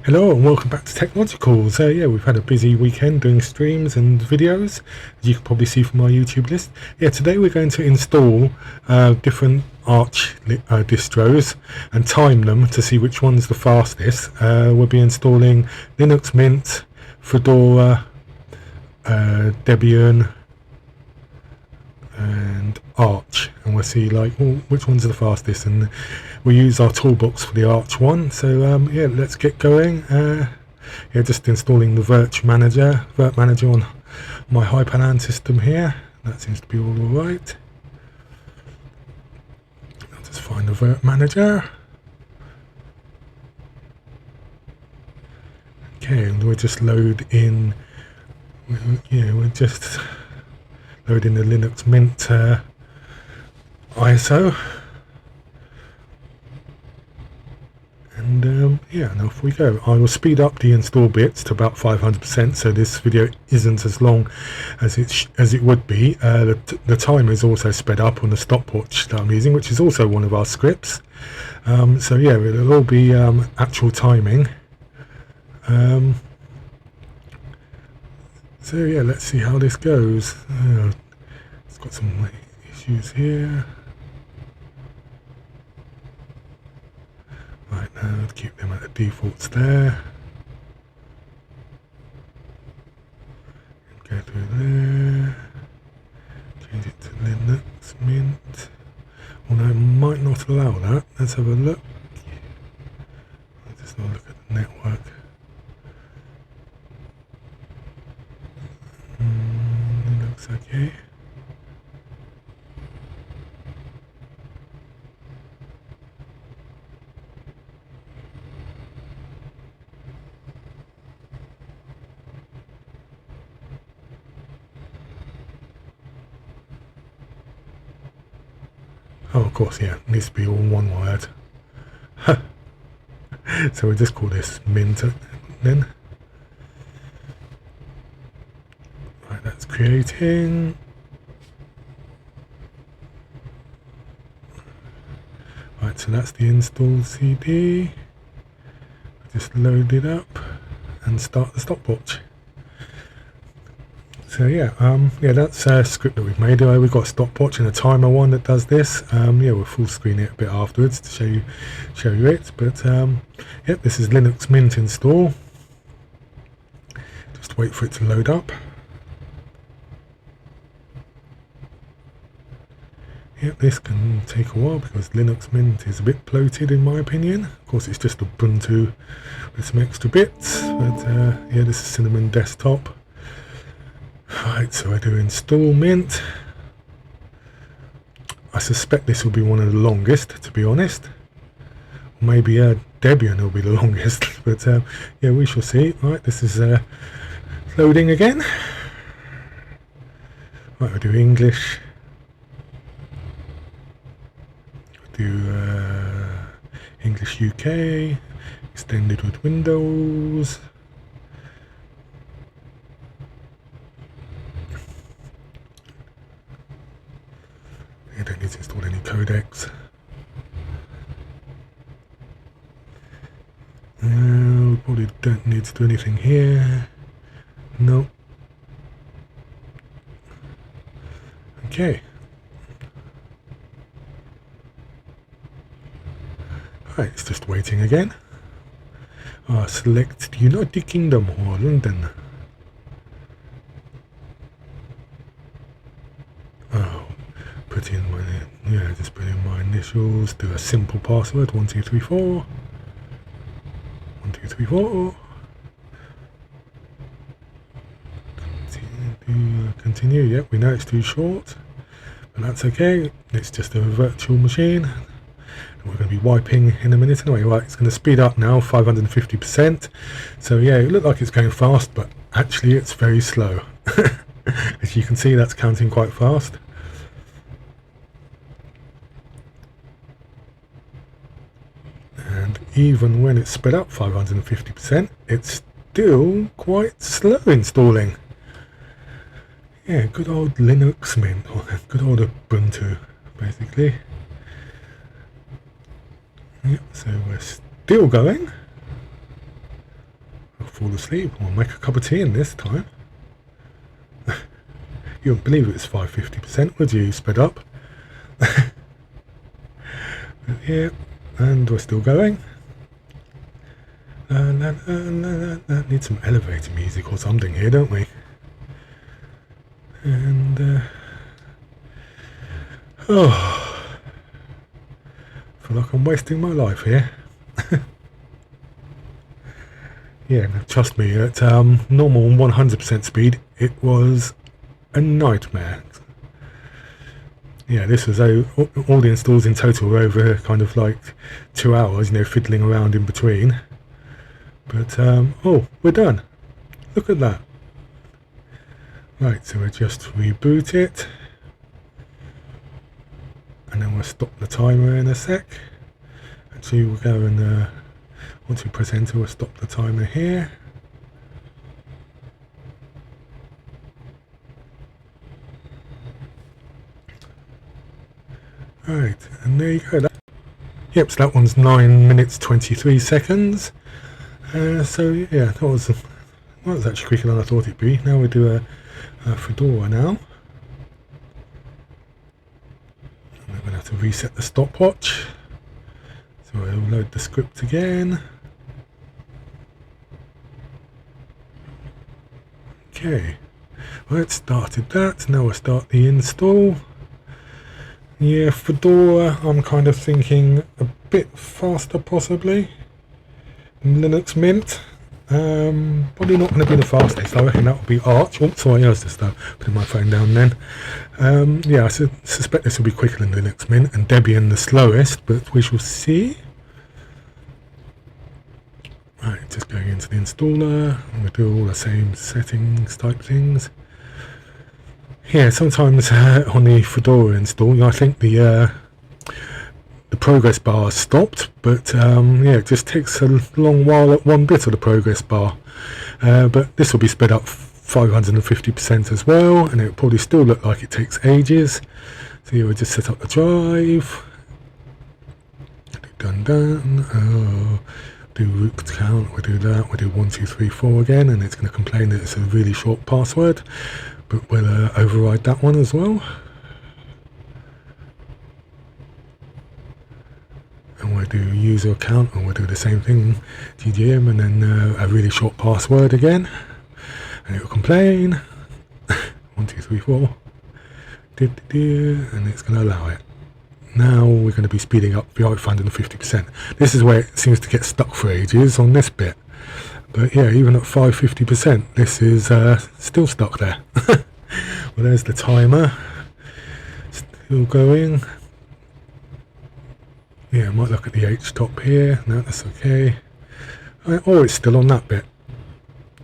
Hello and welcome back to Technological. So yeah, we've had a busy weekend doing streams and videos, as you can probably see from our YouTube list. Yeah, today we're going to install different Arch distros and time them to see which one's the fastest. We'll be installing Linux Mint, Fedora, Debian and Arch, and we'll see which ones are the fastest, and we'll use our toolbox for the Arch one. So yeah, let's get going. Yeah, just installing the virt manager on my Hyperland system here. That seems to be all right. I'll just find the virt manager. Okay, and we'll just load in. Yeah, we'll just load in the Linux Mint ISO, and yeah, and off we go. I will speed up the install bits to about 500%, so this video isn't as long as it would be. The timer is also sped up on the stopwatch that I'm using, which is also one of our scripts. So yeah, it'll all be actual timing. So yeah, let's see how this goes. It's got some issues here. Right, now keep them at the defaults there. Go through there. Change it to Linux Mint. Well, no, it might not allow that. Let's have a look. Let's just have a look at the network. It looks okay. Oh, of course, yeah, it needs to be all one word. So we'll just call this Mint then. Right, that's creating. Right, so that's the install CD. Just load it up and start the stopwatch. So yeah, that's a script that we've made. We've got a stopwatch and a timer one that does this. Yeah, we'll full screen it a bit afterwards to show you it. But yeah, this is Linux Mint install. Just wait for it to load up. Yeah, this can take a while because Linux Mint is a bit bloated in my opinion. Of course, it's just Ubuntu with some extra bits. But yeah, this is Cinnamon Desktop. Right, so I do install Mint. I suspect this will be one of the longest, to be honest. Maybe Debian will be the longest, but yeah, we shall see. Right, this is loading again. Right, I do English. I do English UK, extended with Windows. I don't need to install any codecs. We probably don't need to do anything here. No. Okay. Right, it's just waiting again. Select United Kingdom or London. Put in my, just put in my initials, do a simple password, 1234. 1234. Continue, yep, we know it's too short, but that's okay. It's just a virtual machine. And we're going to be wiping in a minute anyway. Right, it's going to speed up now, 550%. So yeah, it looks like it's going fast, but actually it's very slow. As you can see, that's counting quite fast. And even when it's sped up 550%, it's still quite slow installing. Yeah, good old Linux Mint, or good old Ubuntu, basically. Yep, so we're still going. fall asleep or make a cup of tea in this time. You wouldn't believe it was 550%, would you? Sped up. Yeah, and we're still going. Need some elevator music or something here, don't we? And oh, I feel like I'm wasting my life here. Yeah, no, trust me, at normal 100% speed, it was a nightmare. Yeah, this was all the installs in total were over kind of like 2 hours, you know, fiddling around in between. But, oh, we're done. Look at that. Right, so we'll just reboot it. And then we'll stop the timer in a sec. Actually, we'll go and, once we press enter, we'll stop the timer here. Right, and there you go. Yep, so that one's 9 minutes 23 seconds. So yeah, that was actually quicker than I thought it'd be. Now we do a fedora now. And we're going to have to reset the stopwatch. So we'll load the script again. Okay, well, it started that. Now we'll start the install. Yeah, Fedora, I'm kind of thinking a bit faster possibly. Linux Mint, probably not going to be the fastest. I reckon that will be Arch. Oh, sorry, I was just putting my phone down then. Yeah, I suspect this will be quicker than Linux Mint, and Debian the slowest, but we shall see. Right, just going into the installer, and we'll do all the same settings type things. Yeah, sometimes on the Fedora install, I think the progress bar stopped, but yeah, it just takes a long while at one bit of the progress bar. But this will be sped up 550% as well, and it will probably still look like it takes ages. So yeah, we'll just set up the drive. Do root count, we'll do that, we'll do 1, 2, 3, 4 again, and it's going to complain that it's a really short password, but we'll override that one as well. And we'll do user account, and we'll do the same thing, GGM, and then a really short password again, and it will complain. 1, 2, 3, 4, and it's going to allow it. Now we're going to be speeding up the 550%. This is where it seems to get stuck for ages on this bit. But yeah, even at 550%, this is still stuck there. Well, there's the timer. Still going. Yeah, I might look at the H top here. No, that's okay. Oh, it's still on that bit.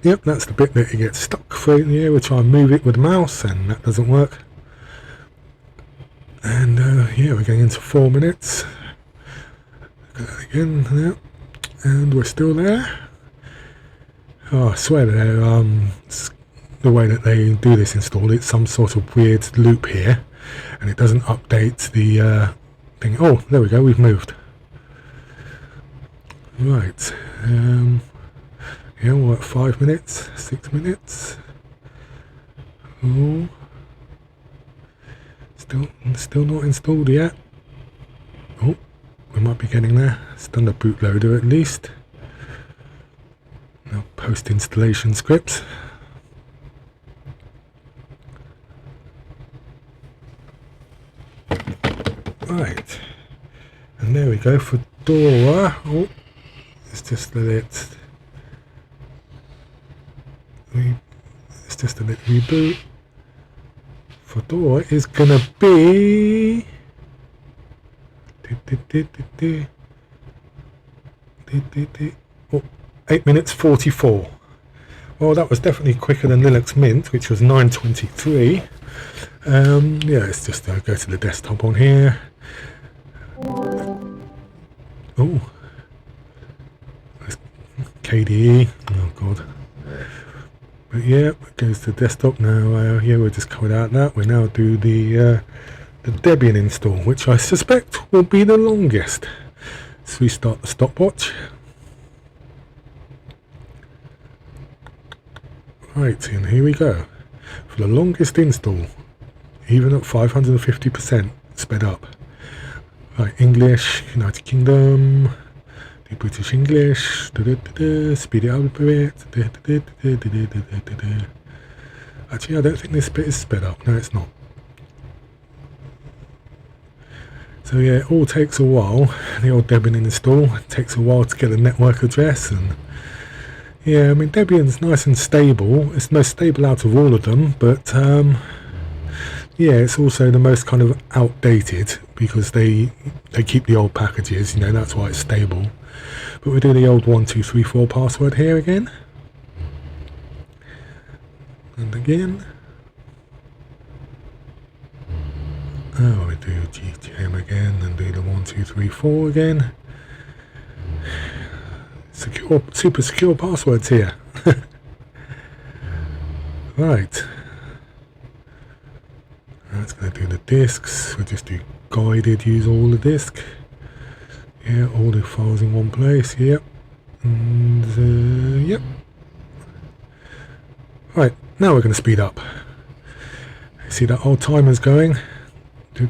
Yep, that's the bit that it gets stuck for. Yeah, we'll try and move it with the mouse, and that doesn't work. And yeah, we're going into 4 minutes. Look at that again, yeah. And we're still there. Oh, I swear the way that they do this install, it's some sort of weird loop here, and it doesn't update the thing. Oh, there we go, we've moved. Right. Yeah, we're at 5 minutes, 6 minutes. Oh. Still not installed yet. Oh, we might be getting there. It's done the bootloader at least. Now post-installation scripts. Right, and there we go. Fedora. Oh, it's just a lit. It's just a lit reboot. Fedora is gonna be oh, 8 minutes 44. Well, that was definitely quicker than Linux Mint, which was 9:23. Yeah, let's just go to the desktop on here. Oh, KDE. Oh god. But yeah, it goes to desktop now. Yeah, we'll just cut out that. We now do the Debian install, which I suspect will be the longest. So we start the stopwatch. Right, and here we go. For the longest install, even at 550% sped up. Right, English, United Kingdom, the British English, speed it up a bit. Actually, I don't think this bit is sped up. No, it's not. So yeah, it all takes a while. The old Debian install, it takes a while to get a network address, and yeah, I mean Debian's nice and stable. It's the most stable out of all of them, but yeah, it's also the most kind of outdated because they keep the old packages, you know, that's why it's stable. But we do the old 1234 password here again. And again. Oh, we do GTM again and do the 1234 again. Secure, super secure passwords here. Right. That's going to do the disks. We'll just do guided, use all the disk. Yeah, all the files in one place. Yep. And yep. Right, now we're going to speed up. See that old timer's going. Yeah,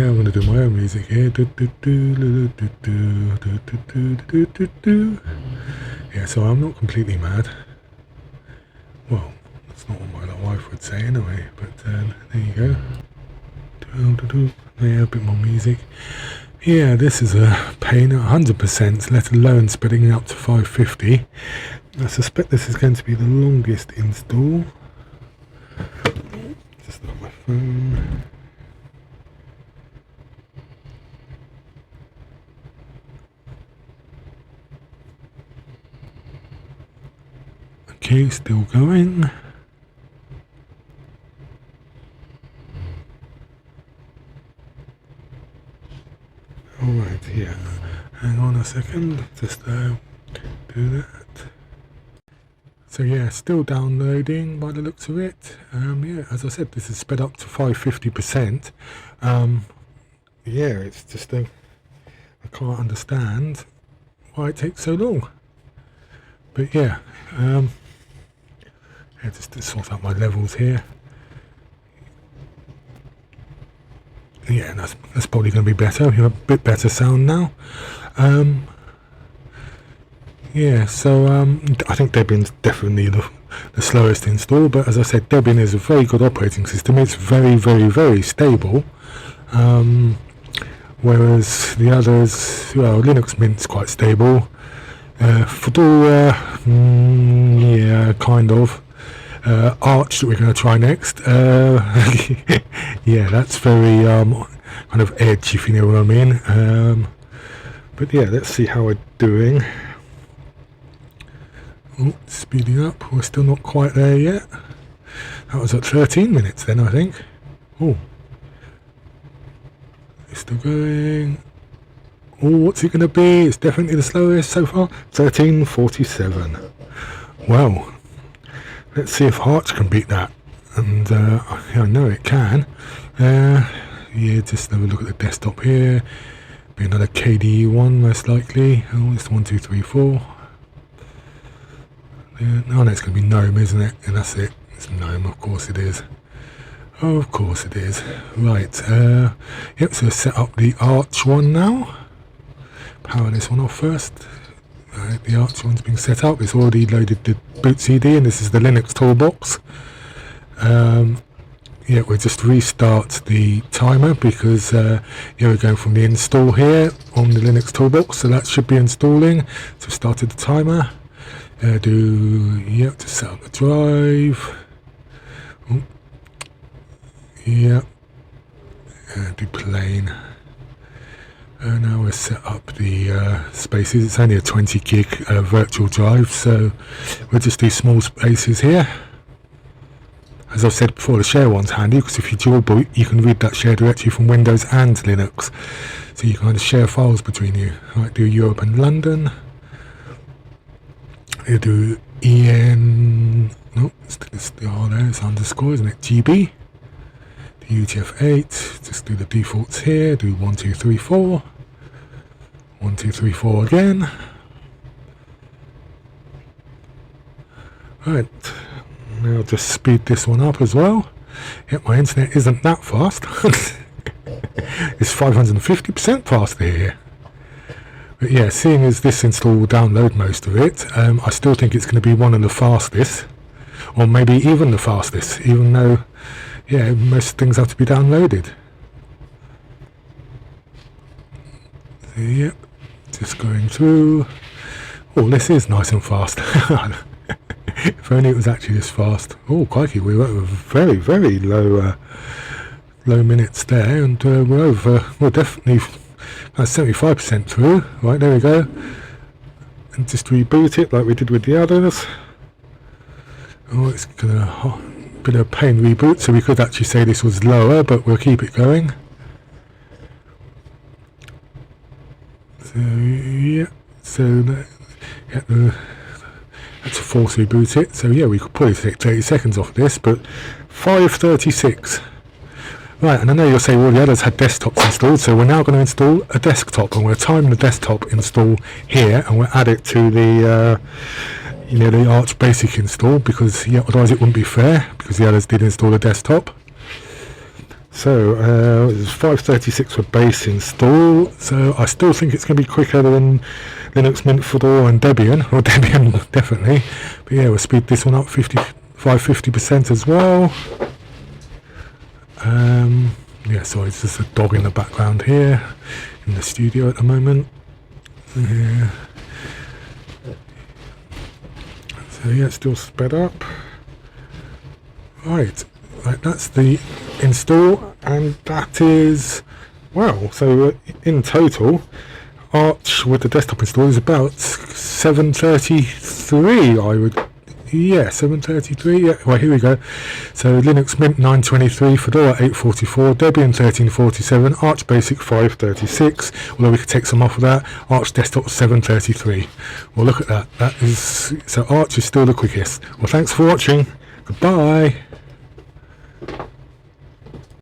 I'm going to do my own music here. Yeah, so I'm not completely mad. Well, that's not what my little wife would say anyway, but there you go. Yeah, a bit more music. Yeah, this is a pain at 100%, let alone speeding up to 550. I suspect this is going to be the longest install. Just look at my phone. Okay, still going. Alright, yeah. Hang on a second, just do that. So yeah, still downloading by the looks of it. Yeah, as I said, this is sped up to 550%. Yeah, it's just I can't understand why it takes so long. But yeah, just to sort out my levels here. Yeah, that's probably going to be better. We have a bit better sound now. Yeah, so I think Debian's definitely the slowest install, but as I said, Debian is a very good operating system. It's very, very, very stable. Whereas the others, well, Linux Mint's quite stable. Fedora, yeah, kind of. Arch that we're going to try next. Yeah, that's very kind of edge, if you know what I mean. But yeah, let's see how we're doing. Oh, speeding up. We're still not quite there yet. That was at 13 minutes then, I think. Oh, it's still going. Oh, what's it going to be? It's definitely the slowest so far. 13:47. Well, let's see if Arch can beat that. And I know it can. Yeah, just have a look at the desktop here. Be another KDE one most likely. Oh, it's 1234. Oh no, it's going to be GNOME, isn't it? And that's it. It's GNOME, of course it is. Oh, of course it is. Right. Yep, so set up the Arch one now. Power this one off first. Right, the Arch one's being set up. It's already loaded the boot CD, and this is the Linux toolbox. Yeah, we'll just restart the timer because yeah, we're going from the install here on the Linux toolbox, so that should be installing. So started the timer. To set up the drive. Oh, yeah. Do plain. Now we'll set up the spaces. It's only a 20 gig virtual drive, so we'll just do small spaces here. As I've said before, the share one's handy because if you dual boot, you can read that share directory from Windows and Linux, so you can kind of share files between you. Right, do Europe and London. You do EN. No, it's there. minus underscore, isn't it? GB. The UTF-8. Just do the defaults here. Do 1, 2, 3, 4. 1, 2, 3, 4 again. Right. Now just speed this one up as well. Yep, my internet isn't that fast. It's 550% faster here. But yeah, seeing as this install will download most of it, I still think it's going to be one of the fastest, or maybe even the fastest, even though, yeah, most things have to be downloaded. So, yep, just going through. Oh, this is nice and fast. If only it was actually this fast. Oh, crikey, we were very, very low minutes there, and we're definitely 75% through. Right, there we go. And just reboot it like we did with the others. Oh, it's gonna bit of a pain reboot, so we could actually say this was lower, but we'll keep it going. So yeah, so that's a force reboot it. So yeah, we could probably take 30 seconds off this, but 5:36. Right, and I know you'll say, well, the others had desktops installed, so we're now going to install a desktop, and we'll time the desktop install here, and we'll add it to the, the Arch Basic install, because yeah, otherwise it wouldn't be fair, because the others did install a desktop. So it's 5:36 for base install. So I still think it's going to be quicker than Linux Mint, Fedora, and Debian, or Debian definitely. But yeah, we'll speed this one up 50% as well. Yeah, sorry, it's just a dog in the background here in the studio at the moment. Yeah. So yeah, it's still sped up. Right, that's the install, and that is, well, so in total, Arch with the desktop install is about 733, I would. Yeah, 733. Yeah, well, here we go. So Linux Mint 923, Fedora 844, Debian 1347, Arch Basic 536. Although we could take some off of that. Arch Desktop 733. Well, look at that. That is, so Arch is still the quickest. Well, thanks for watching. Goodbye.